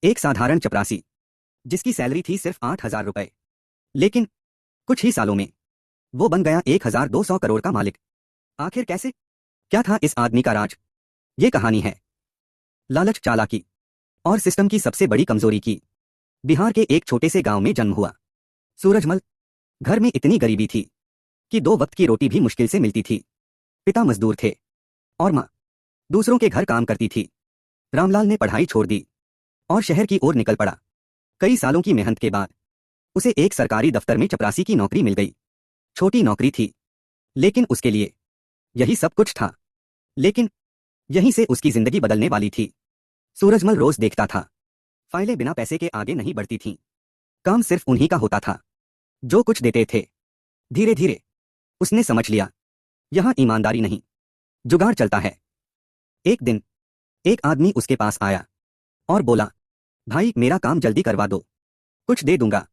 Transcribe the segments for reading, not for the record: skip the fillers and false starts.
एक साधारण चपरासी जिसकी सैलरी थी सिर्फ 8,000 रुपए, लेकिन कुछ ही सालों में वो बन गया 1,200 करोड़ का मालिक। आखिर कैसे? क्या था इस आदमी का राज? ये कहानी है लालच, चालाकी और सिस्टम की सबसे बड़ी कमजोरी की। बिहार के एक छोटे से गांव में जन्म हुआ सूरजमल। घर में इतनी गरीबी थी कि 2 वक्त की रोटी भी मुश्किल से मिलती थी। पिता मजदूर थे और माँ दूसरों के घर काम करती थी। रामलाल ने पढ़ाई छोड़ दी और शहर की ओर निकल पड़ा। कई सालों की मेहनत के बाद उसे एक सरकारी दफ्तर में चपरासी की नौकरी मिल गई। छोटी नौकरी थी, लेकिन उसके लिए यही सब कुछ था। लेकिन यहीं से उसकी जिंदगी बदलने वाली थी। सूरजमल रोज देखता था, फाइलें बिना पैसे के आगे नहीं बढ़ती थीं। काम सिर्फ उन्हीं का होता था जो कुछ देते थे। धीरे धीरे उसने समझ लिया, यहां ईमानदारी नहीं, जुगाड़ चलता है। एक दिन एक आदमी उसके पास आया और बोला, भाई मेरा काम जल्दी करवा दो, कुछ दे दूंगा।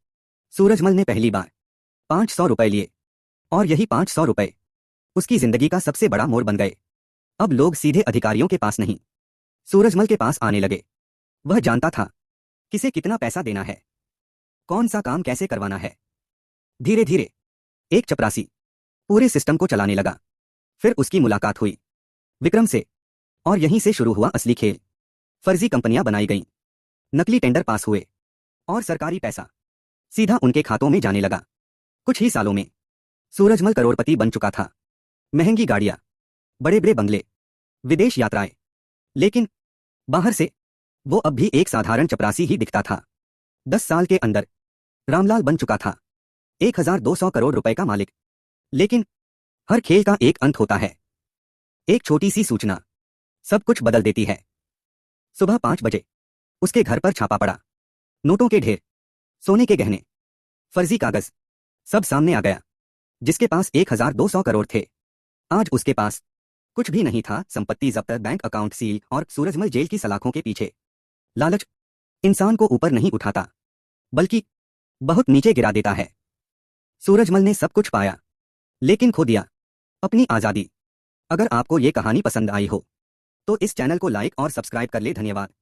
सूरजमल ने पहली बार 500 रुपए लिए और यही 500 रुपए उसकी जिंदगी का सबसे बड़ा मोड़ बन गए। अब लोग सीधे अधिकारियों के पास नहीं, सूरजमल के पास आने लगे। वह जानता था किसे कितना पैसा देना है, कौन सा काम कैसे करवाना है। धीरे धीरे एक चपरासी पूरे सिस्टम को चलाने लगा। फिर उसकी मुलाकात हुई विक्रम से और यहीं से शुरू हुआ असली खेल। फर्जी कंपनियां बनाई गईं, नकली टेंडर पास हुए और सरकारी पैसा सीधा उनके खातों में जाने लगा। कुछ ही सालों में सूरजमल करोड़पति बन चुका था। महंगी गाड़ियां, बड़े बड़े बंगले, विदेश यात्राएं। लेकिन बाहर से वो अब भी एक साधारण चपरासी ही दिखता था। 10 साल के अंदर रामलाल बन चुका था 1,200 करोड़ रुपए का मालिक। लेकिन हर खेल का एक अंत होता है। एक छोटी सी सूचना सब कुछ बदल देती है। सुबह 5 बजे उसके घर पर छापा पड़ा। नोटों के ढेर, सोने के गहने, फर्जी कागज, सब सामने आ गया। जिसके पास 1,200 करोड़ थे, आज उसके पास कुछ भी नहीं था। संपत्ति जब्त, बैंक अकाउंट सील और सूरजमल जेल की सलाखों के पीछे। लालच इंसान को ऊपर नहीं उठाता, बल्कि बहुत नीचे गिरा देता है। सूरजमल ने सब कुछ पाया, लेकिन खो दिया अपनी आजादी। अगर आपको ये कहानी पसंद आई हो तो इस चैनल को लाइक और सब्सक्राइब कर ले। धन्यवाद।